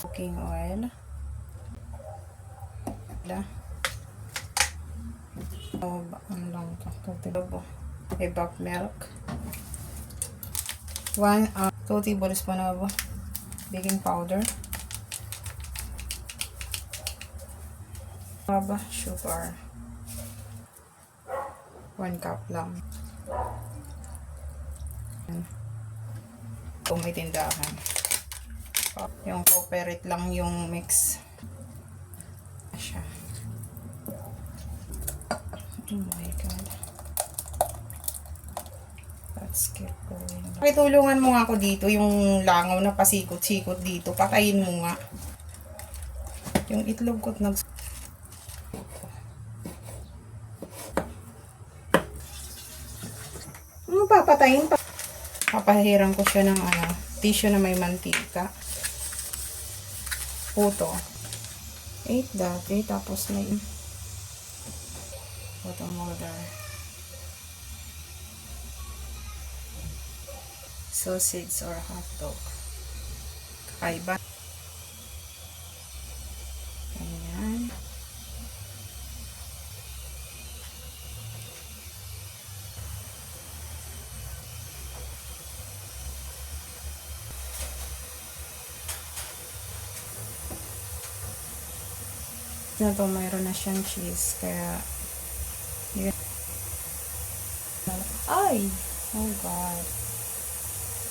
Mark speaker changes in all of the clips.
Speaker 1: cooking oil. Ano lang ito? Evap milk. 2 tablespoon of baking powder. Sugar. 1 cup lang. Kung may tindahan. Yung cooperate lang yung mix. Siya. Oh my God. Let's get going. Pakitulungan mo nga ako dito. Yung langaw na pasikot-sikot dito. Patayin mo nga. Yung itlog ko't papatayin pa. Papahiram ko siya ng tissue na may mantika. Puto. 8 dati. Tapos may puto molder. Sausage or hotdog. Kakaiba. Ayan. Na to, mayroon na siyang cheese. Kaya, yun. Ay! Oh God.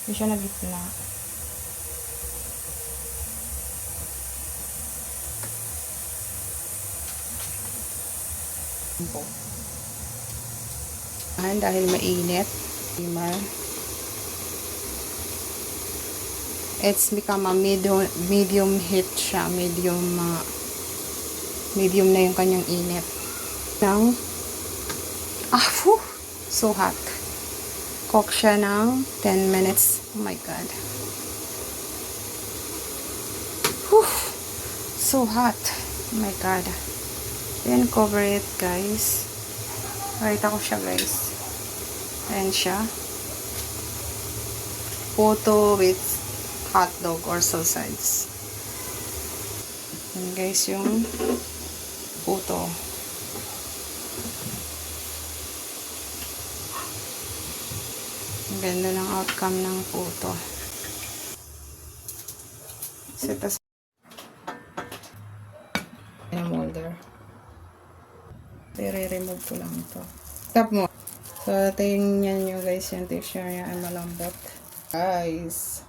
Speaker 1: Hindi siya nagitna. Dahil mainit. It's become a medium heat siya. Medium na yung kanyang init. Now, so hot. Cook siya ng 10 minutes. Oh my God. Whew, so hot. Oh my God. Then, cover it, guys. Pakita ko siya, guys. Ayan siya. Puto with hotdog or sausage. Ayan, guys, yung puto. Ang ganda ng outcome ng puto. Set aside yung molder. I-remove ko lang ito. Tap mo. So, tingnan nyo guys, yung texture niya ay malambot. Guys.